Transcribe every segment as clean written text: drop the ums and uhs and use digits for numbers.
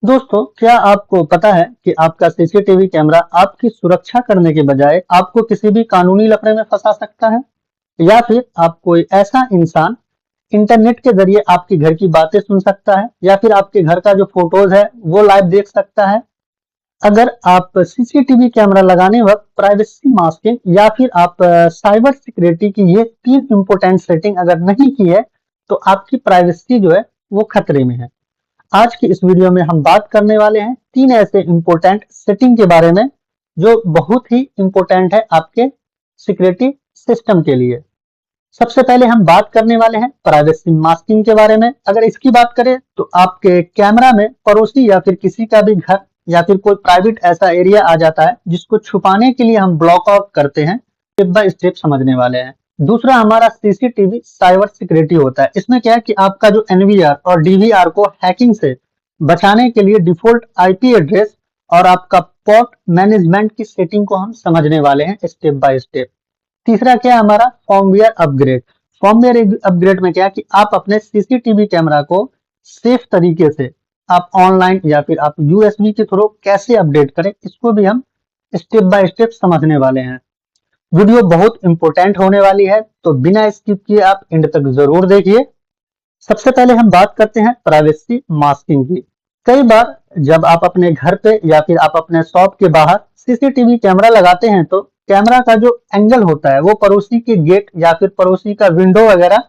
दोस्तों, क्या आपको पता है कि आपका सीसीटीवी कैमरा आपकी सुरक्षा करने के बजाय आपको किसी भी कानूनी लफड़े में फंसा सकता है? या फिर आप कोई ऐसा इंसान इंटरनेट के जरिए आपके घर की बातें सुन सकता है या फिर आपके घर का जो फोटोज है वो लाइव देख सकता है? अगर आप सीसीटीवी कैमरा लगाने वक्त प्राइवेसी मास्किंग या फिर आप साइबर सिक्योरिटी की ये 3 इंपॉर्टेंट सेटिंग अगर नहीं की है तो आपकी प्राइवेसी जो है वो खतरे में है। आज की इस वीडियो में हम बात करने वाले हैं 3 ऐसे इंपॉर्टेंट सेटिंग के बारे में जो बहुत ही इंपॉर्टेंट है आपके सिक्योरिटी सिस्टम के लिए। सबसे पहले हम बात करने वाले हैं प्राइवेसी मास्किंग के बारे में। अगर इसकी बात करें तो आपके कैमरा में पड़ोसी या फिर किसी का भी घर या फिर कोई प्राइवेट ऐसा एरिया आ जाता है जिसको छुपाने के लिए हम ब्लॉक आउट करते हैं। स्टेप बाय स्टेप समझने वाले हैं। दूसरा हमारा सीसीटीवी साइबर सिक्योरिटी होता है। इसमें क्या है कि आपका जो एनवीआर और डीवीआर को हैकिंग से बचाने के लिए डिफॉल्ट आईपी एड्रेस और आपका पोर्ट मैनेजमेंट की सेटिंग को हम समझने वाले हैं स्टेप बाय स्टेप। तीसरा क्या है हमारा फॉर्मवेयर अपग्रेड। फॉर्मवेयर अपग्रेड में क्या है कि आप अपने सीसीटीवी कैमरा को सेफ तरीके से आप ऑनलाइन या फिर आप यूएसबी के थ्रू कैसे अपडेट करें, इसको भी हम स्टेप बाय स्टेप समझने वाले हैं। वीडियो बहुत इंपॉर्टेंट होने वाली है तो बिना स्किप किए आप एंड तक जरूर देखिए। सबसे पहले हम बात करते हैं प्राइवेसी मास्किंग की। कई बार जब आप अपने घर पे या फिर आप अपने शॉप के बाहर सीसीटीवी कैमरा लगाते हैं तो कैमरा का जो एंगल होता है वो पड़ोसी के गेट या फिर पड़ोसी का विंडो वगैरह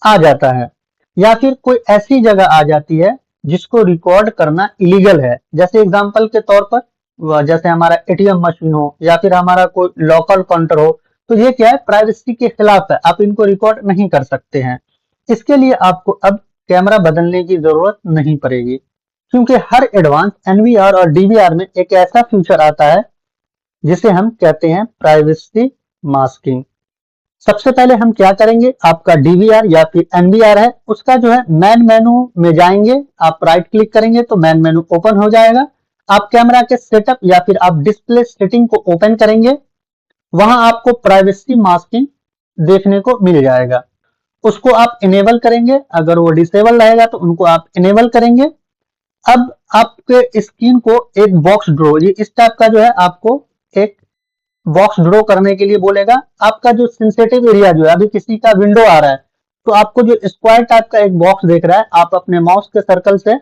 आ जाता है या फिर कोई ऐसी जगह आ जाती है जिसको रिकॉर्ड करना इलीगल है। जैसे एग्जांपल के तौर पर जैसे हमारा एटीएम मशीन हो या फिर हमारा कोई लोकल काउंटर हो, तो ये क्या है प्राइवेसी के खिलाफ है, आप इनको रिकॉर्ड नहीं कर सकते हैं। इसके लिए आपको अब कैमरा बदलने की जरूरत नहीं पड़ेगी क्योंकि हर एडवांस एनवीआर और डीवीआर में एक ऐसा फीचर आता है जिसे हम कहते हैं प्राइवेसी मास्किंग। सबसे पहले हम क्या करेंगे, आपका डीवीआर या फिर एनवीआर है उसका जो है मैन मेनू में जाएंगे, आप राइट क्लिक करेंगे तो मैन मेनू ओपन हो जाएगा। आप कैमरा के सेटअप या फिर आप डिस्प्ले सेटिंग को ओपन करेंगे, वहां आपको प्राइवेसी मास्किंग देखने को मिल जाएगा। उसको आप इनेबल करेंगे, अगर वो डिसेबल रहेगा तो उनको आप इनेबल करेंगे। अब आपके स्क्रीन को एक बॉक्स ड्रॉ, ये इस टाइप का जो है आपको एक बॉक्स ड्रॉ करने के लिए बोलेगा। आपका जो सेंसिटिव एरिया जो है, अभी किसी का विंडो आ रहा है तो आपको जो स्क्वायर टाइप का एक बॉक्स देख रहा है, आप अपने माउस के सर्कल से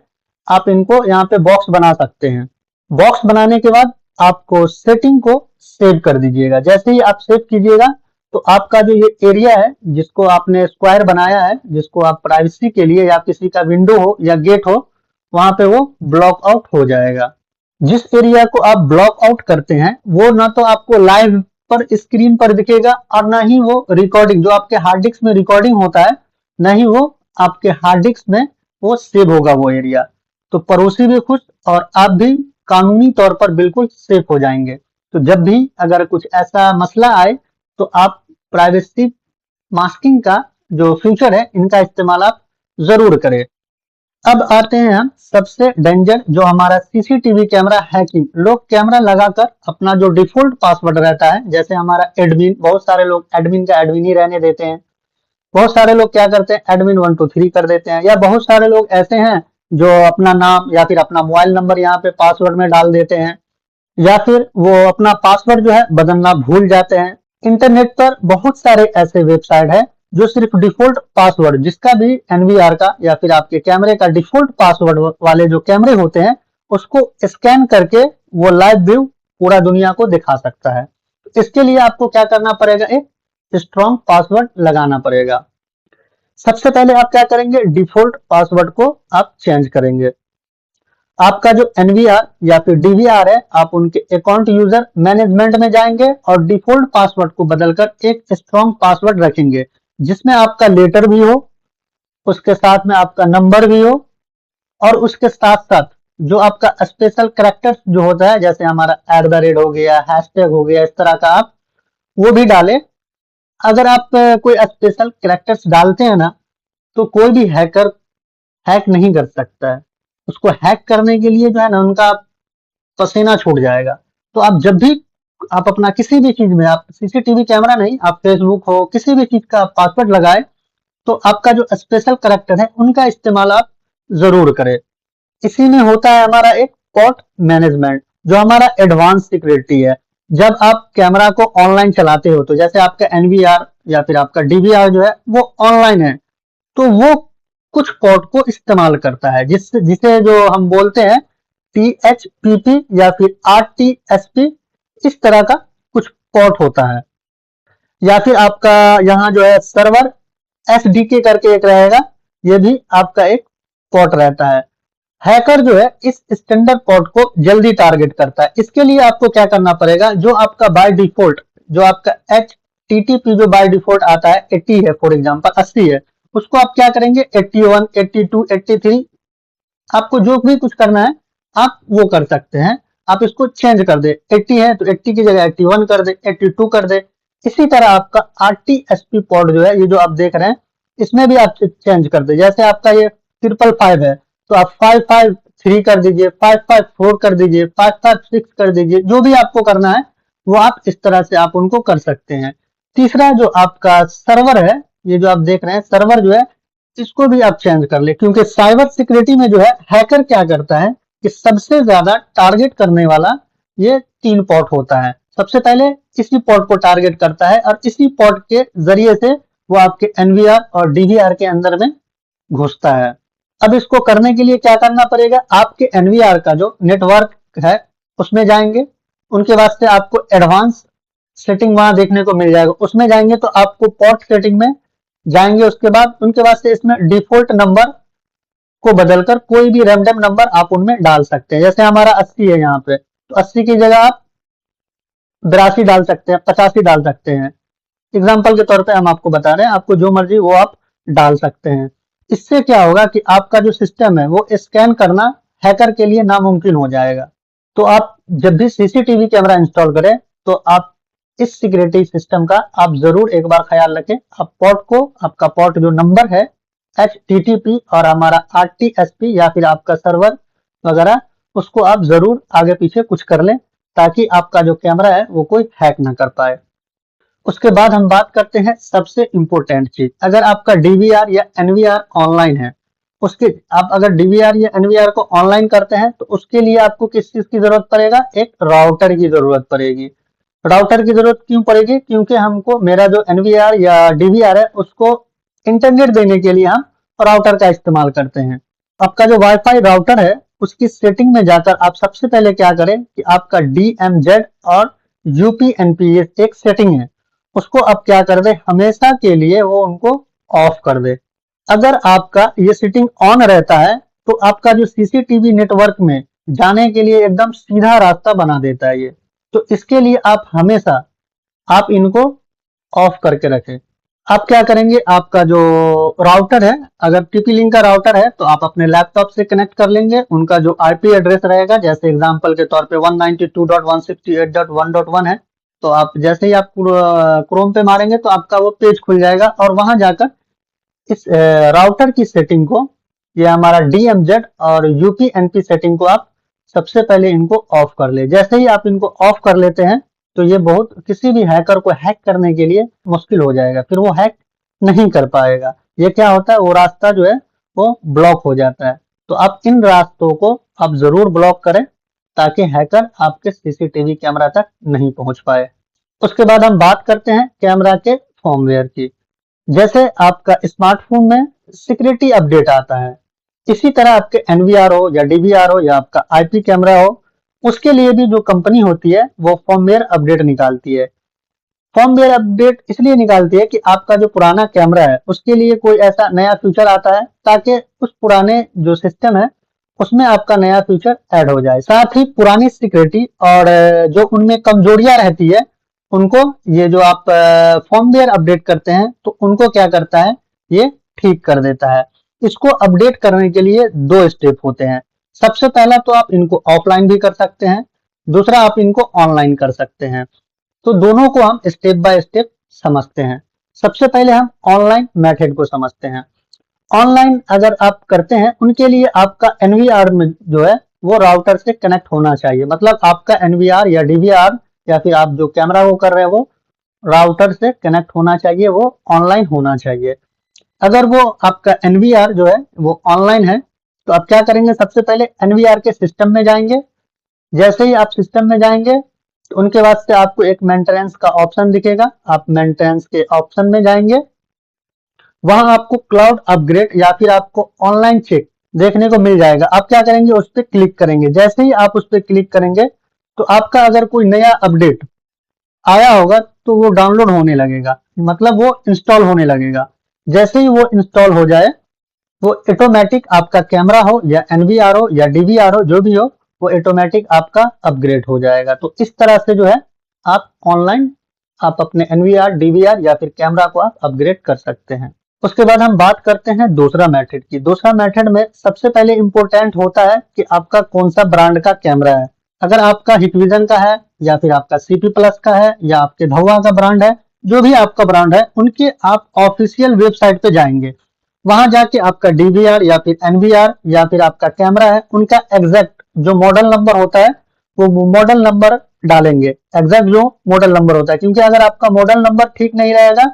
आप इनको यहाँ पे बॉक्स बना सकते हैं। बॉक्स बनाने के बाद आपको सेटिंग को सेव कर दीजिएगा। जैसे ही आप सेव कीजिएगा तो आपका जो ये एरिया है जिसको आपने स्क्वायर बनाया है, जिसको आप प्राइवेसी के लिए या किसी का विंडो हो या गेट हो, वहां पे वो ब्लॉक आउट हो जाएगा। जिस एरिया को आप ब्लॉक आउट करते हैं वो ना तो आपको लाइव पर स्क्रीन पर दिखेगा और ना ही वो रिकॉर्डिंग जो आपके हार्ड डिस्क में रिकॉर्डिंग होता है, ना ही वो आपके हार्ड डिस्क में वो सेव होगा वो एरिया। तो पड़ोसी भी खुश और आप भी कानूनी तौर पर बिल्कुल सेफ हो जाएंगे। तो जब भी अगर कुछ ऐसा मसला आए तो आप प्राइवेसी मास्किंग का जो फीचर है इनका इस्तेमाल आप जरूर करें। अब आते हैं हम सबसे डेंजर जो हमारा सीसीटीवी कैमरा हैकिंग। लोग कैमरा लगाकर अपना जो डिफॉल्ट पासवर्ड रहता है, जैसे हमारा एडमिन, बहुत सारे लोग एडमिन का एडमिन ही रहने देते हैं। बहुत सारे लोग क्या करते हैं एडमिन 1 2 3 कर देते हैं, या बहुत सारे लोग ऐसे हैं जो अपना नाम या फिर अपना मोबाइल नंबर यहाँ पे पासवर्ड में डाल देते हैं, या फिर वो अपना पासवर्ड जो है बदलना भूल जाते हैं। इंटरनेट पर बहुत सारे ऐसे वेबसाइट है जो सिर्फ डिफॉल्ट पासवर्ड, जिसका भी एनवीआर का या फिर आपके कैमरे का डिफॉल्ट पासवर्ड वाले जो कैमरे होते हैं उसको स्कैन करके वो लाइव व्यू पूरा दुनिया को दिखा सकता है। इसके लिए आपको क्या करना पड़ेगा, एक स्ट्रॉन्ग पासवर्ड लगाना पड़ेगा। सबसे पहले आप क्या करेंगे, डिफॉल्ट पासवर्ड को आप चेंज करेंगे। आपका जो एनवीआर या फिर डीवीआर है, आप उनके अकाउंट यूजर मैनेजमेंट में जाएंगे और डिफॉल्ट पासवर्ड को बदलकर एक स्ट्रॉन्ग पासवर्ड रखेंगे जिसमें आपका लेटर भी हो, उसके साथ में आपका नंबर भी हो, और उसके साथ साथ जो आपका स्पेशल कैरेक्टर जो होता है, जैसे हमारा @ हो गया, हैशटैग हो गया, इस तरह का आप वो भी डालें। अगर आप कोई स्पेशल कैरेक्टर्स डालते हैं ना तो कोई भी हैकर हैक नहीं कर सकता है। उसको हैक करने के लिए जो है ना उनका पसीना छूट जाएगा। तो आप जब भी आप अपना किसी भी चीज में, आप सीसीटीवी कैमरा नहीं, आप फेसबुक हो, किसी भी चीज का पासवर्ड लगाए तो आपका जो स्पेशल कैरेक्टर है उनका इस्तेमाल आप जरूर करें। इसी में होता है हमारा एक पोर्ट मैनेजमेंट, जो हमारा एडवांस सिक्योरिटी है। जब आप कैमरा को ऑनलाइन चलाते हो, तो जैसे आपका एनवीआर या फिर आपका डीवीआर जो है वो ऑनलाइन है, तो वो कुछ पोर्ट को इस्तेमाल करता है, जिसे जो हम बोलते हैं THPP या फिर RTSP, इस तरह का कुछ पोर्ट होता है। या फिर आपका यहाँ जो है सर्वर SDK करके एक रहेगा, ये भी आपका एक पोर्ट रहता है। हैकर जो है इस स्टैंडर्ड पोर्ट को जल्दी टारगेट करता है। इसके लिए आपको क्या करना पड़ेगा, जो आपका बाय डिफॉल्ट जो आपका HTTP जो बाय डिफॉल्ट आता है 80 है, फॉर एग्जांपल 80 है, उसको आप क्या करेंगे 81, 82, 83, आपको जो भी कुछ करना है आप वो कर सकते हैं। आप इसको चेंज कर दे, 80 है तो 80 की जगह 81 कर दे, 82 कर दे। इसी तरह आपका RTSP पोर्ट जो है, ये जो आप देख रहे हैं, इसमें भी आप चेंज कर दे। जैसे आपका ये 555 है, तो आप 553 कर दीजिए, 554 कर दीजिए, 556 कर दीजिए। जो भी आपको करना है वो आप इस तरह से आप उनको कर सकते हैं। तीसरा जो आपका सर्वर है, ये जो आप देख रहे हैं सर्वर जो है, इसको भी आप चेंज कर ले, क्योंकि साइबर सिक्योरिटी में जो है हैकर क्या करता है कि सबसे ज्यादा टारगेट करने वाला ये 3 पोर्ट होता है। सबसे पहले इसी पोर्ट को टारगेट करता है और इसी पोर्ट के जरिए से वो आपके एनवीआर और डीवीआर के अंदर में घुसता है। अब इसको करने के लिए क्या करना पड़ेगा, आपके एनवीआर का जो नेटवर्क है उसमें जाएंगे, उनके बाद से आपको एडवांस सेटिंग वहां देखने को मिल जाएगा, उसमें जाएंगे तो आपको पोर्ट सेटिंग में जाएंगे। उसके बाद उनके बाद से इसमें डिफॉल्ट नंबर को बदलकर कोई भी रैंडम नंबर आप उनमें डाल सकते हैं। जैसे हमारा 80 है यहाँ पे, तो 80 की जगह आप 82 डाल सकते हैं, 85 डाल सकते हैं। एग्जाम्पल के तौर पे हम आपको बता रहे हैं, आपको जो मर्जी वो आप डाल सकते हैं। इससे क्या होगा कि आपका जो सिस्टम है वो स्कैन करना हैकर के लिए नामुमकिन हो जाएगा। तो आप जब भी सीसीटीवी कैमरा इंस्टॉल करें तो आप इस सिक्योरिटी सिस्टम का आप जरूर एक बार ख्याल रखें। आप पोर्ट को, आपका पोर्ट जो नंबर है HTTP और हमारा RTSP या फिर आपका सर्वर वगैरह, उसको आप जरूर आगे पीछे कुछ कर लें, ताकि आपका जो कैमरा है वो कोई हैक ना कर पाए। उसके बाद हम बात करते हैं सबसे इंपॉर्टेंट चीज, अगर आपका डीवीआर या एनवीआर ऑनलाइन है, उसके आप अगर डीवीआर या एनवीआर को ऑनलाइन करते हैं तो उसके लिए आपको किस चीज की जरूरत पड़ेगा, एक राउटर की जरूरत पड़ेगी। राउटर की जरूरत क्यों पड़ेगी, क्योंकि हमको मेरा जो एनवीआर या डीवीआर है उसको इंटरनेट देने के लिए हम राउटर का इस्तेमाल करते हैं। आपका जो वाईफाई राउटर है उसकी सेटिंग में जाकर आप सबसे पहले क्या करें कि आपका DMZ और UPnP एक सेटिंग है, उसको आप क्या कर दे, हमेशा के लिए वो उनको ऑफ कर दे। अगर आपका ये सेटिंग ऑन रहता है तो आपका जो सीसीटीवी नेटवर्क में जाने के लिए एकदम सीधा रास्ता बना देता है ये। तो इसके लिए आप हमेशा आप इनको ऑफ करके रखें। आप क्या करेंगे, आपका जो राउटर है, अगर TP-Link का राउटर है तो आप अपने लैपटॉप से कनेक्ट कर लेंगे। उनका जो IP एड्रेस रहेगा, जैसे एग्जांपल के तौर पे 192.168.1.1 है, तो आप जैसे ही आप क्रोम पे मारेंगे तो आपका वो पेज खुल जाएगा और वहां जाकर इस राउटर की सेटिंग को, ये हमारा DMZ और UPnP सेटिंग को आप सबसे पहले इनको ऑफ कर ले। जैसे ही आप इनको ऑफ कर लेते हैं तो ये बहुत किसी भी हैकर को हैक करने के लिए मुश्किल हो जाएगा, फिर वो हैक नहीं कर पाएगा। ये क्या होता है, वो रास्ता जो है वो ब्लॉक हो जाता है। तो आप इन रास्तों को आप जरूर ब्लॉक करें ताकि हैकर आपके सीसीटीवी कैमरा तक नहीं पहुंच पाए। उसके बाद हम बात करते हैं कैमरा के फॉर्मवेयर की। जैसे आपका स्मार्टफोन में सिक्योरिटी अपडेट आता है, इसी तरह आपके एनवीआर हो या डीवीआर हो या आपका IP कैमरा हो, उसके लिए भी जो कंपनी होती है वो फॉर्मवेयर अपडेट निकालती है। फॉर्मवेयर अपडेट इसलिए निकालती है कि आपका जो पुराना कैमरा है उसके लिए कोई ऐसा नया फीचर आता है, ताकि उस पुराने जो सिस्टम है उसमें आपका नया फीचर ऐड हो जाए। साथ ही पुरानी सिक्योरिटी और जो उनमें कमजोरियां रहती है उनको ये जो आप फॉर्मवेयर अपडेट करते हैं तो उनको क्या करता है, ये ठीक कर देता है। इसको अपडेट करने के लिए 2 स्टेप होते हैं। सबसे पहला तो आप इनको ऑफलाइन भी कर सकते हैं, दूसरा आप इनको ऑनलाइन कर सकते हैं। तो दोनों को हम स्टेप बाय स्टेप समझते हैं। सबसे पहले हम ऑनलाइन मेथड को समझते हैं। ऑनलाइन अगर आप करते हैं, उनके लिए आपका एनवीआर में जो है वो राउटर से कनेक्ट होना चाहिए। मतलब आपका एनवीआर या डीवीआर या फिर आप जो कैमरा वो कर रहे हैं वो राउटर से कनेक्ट होना चाहिए, वो ऑनलाइन होना चाहिए। अगर वो आपका एनवीआर जो है वो ऑनलाइन है तो आप क्या करेंगे, सबसे पहले एनवीआर के सिस्टम में जाएंगे। जैसे ही आप सिस्टम में जाएंगे तो उनके बाद से आपको एक मेंटेनेंस का ऑप्शन दिखेगा। आप मेंटेनेंस के ऑप्शन में जाएंगे, वहां आपको क्लाउड अपग्रेड या फिर आपको ऑनलाइन चेक देखने को मिल जाएगा। आप क्या करेंगे, उस पर क्लिक करेंगे। जैसे ही आप उस पर क्लिक करेंगे तो आपका अगर कोई नया अपडेट आया होगा तो वो डाउनलोड होने लगेगा, मतलब वो इंस्टॉल होने लगेगा। जैसे ही वो इंस्टॉल हो जाए वो ऑटोमेटिक आपका कैमरा हो या एनवीआर हो या डीवीआर हो, जो भी हो, वो ऑटोमेटिक आपका अपग्रेड हो जाएगा। तो इस तरह से जो है आप ऑनलाइन आप अपने एनवीआर, डीवीआर या फिर कैमरा को आप अपग्रेड कर सकते हैं। उसके बाद हम बात करते हैं दूसरा मेथड की। दूसरा मेथड में सबसे पहले इंपॉर्टेंट होता है कि आपका कौन सा ब्रांड का कैमरा है। अगर आपका हिकविजन का है या फिर आपका सीपी प्लस का है या आपके धवा का ब्रांड है, जो भी आपका ब्रांड है, उनके आप ऑफिशियल वेबसाइट पे जाएंगे। वहां जाके आपका डीवीआर या फिर एनवीआर या फिर आपका कैमरा है, उनका एग्जैक्ट जो मॉडल नंबर होता है वो मॉडल नंबर डालेंगे। एग्जैक्ट जो मॉडल नंबर होता है, क्योंकि अगर आपका मॉडल नंबर ठीक नहीं रहेगा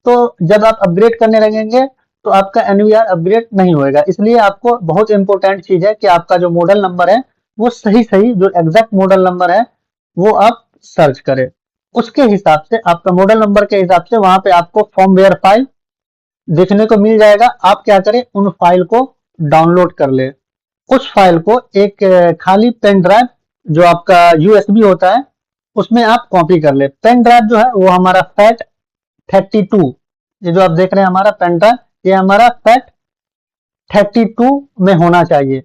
तो जब आप अपग्रेड करने लगेंगे तो आपका एनवीआर अपग्रेड नहीं होएगा। इसलिए आपको बहुत इंपॉर्टेंट चीज है कि आपका जो मॉडल नंबर है वो सही सही जो एग्जैक्ट मॉडल नंबर है वो आप सर्च करें। उसके हिसाब से आपका मॉडल नंबर के हिसाब से वहां पे आपको फर्मवेयर फाइल देखने को मिल जाएगा। आप क्या करें, उन फाइल को डाउनलोड कर ले। उस फाइल को एक खाली पेन ड्राइव जो आपका यूएसबी होता है उसमें आप कॉपी कर ले। पेन ड्राइव जो है वो हमारा फैट 32, ये जो आप देख रहे हैं हमारा पेन ड्राइव, ये हमारा फैट 32 में होना चाहिए।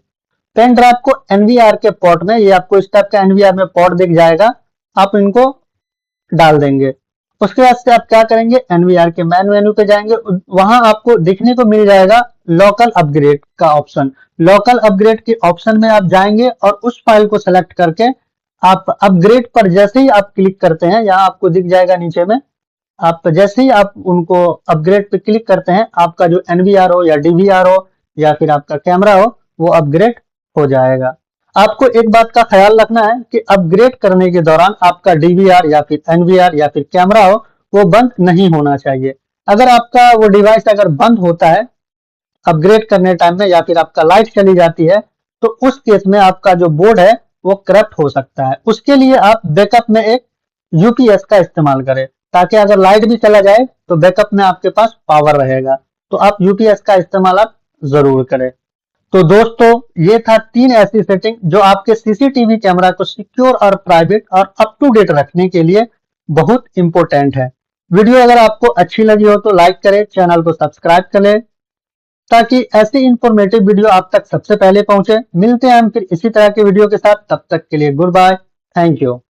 पेन ड्राइव को एनवीआर के पोर्ट में, ये आपको इस टाइप का एनवीआर में पोर्ट दिख जाएगा, आप इनको डाल देंगे। उसके बाद से आप क्या करेंगे, एनवीआर के मैन मेन्यू पे जाएंगे। वहां आपको दिखने को मिल जाएगा लोकल अपग्रेड का ऑप्शन। लोकल अपग्रेड के ऑप्शन में आप जाएंगे और उस फाइल को सेलेक्ट करके आप अपग्रेड पर जैसे ही आप क्लिक करते हैं, यहाँ आपको दिख जाएगा नीचे में, आप जैसे ही आप उनको अपग्रेड पे क्लिक करते हैं, आपका जो एनवीआर हो या डीवीआर हो या फिर आपका कैमरा हो वो अपग्रेड हो जाएगा। आपको एक बात का ख्याल रखना है कि अपग्रेड करने के दौरान आपका डीवीआर या फिर एनवीआर या फिर कैमरा हो वो बंद नहीं होना चाहिए। अगर आपका वो डिवाइस अगर बंद होता है अपग्रेड करने टाइम में या फिर आपका लाइट चली जाती है तो उस केस में आपका जो बोर्ड है वो करप्ट हो सकता है। उसके लिए आप बैकअप में एक यूपीएस का इस्तेमाल करें, ताकि अगर लाइट भी चला जाए तो बैकअप में आपके पास पावर रहेगा। तो आप यूपीएस का इस्तेमाल आप जरूर करें। तो दोस्तों ये था 3 ऐसी सेटिंग जो आपके सीसीटीवी कैमरा को सिक्योर और प्राइवेट और अप टू डेट रखने के लिए बहुत इंपॉर्टेंट है। वीडियो अगर आपको अच्छी लगी हो तो लाइक करें, चैनल को सब्सक्राइब करें ताकि ऐसी इंफॉर्मेटिव वीडियो आप तक सबसे पहले पहुंचे। मिलते हैं हम फिर इसी तरह के वीडियो के साथ, तब तक के लिए गुड बाय, थैंक यू।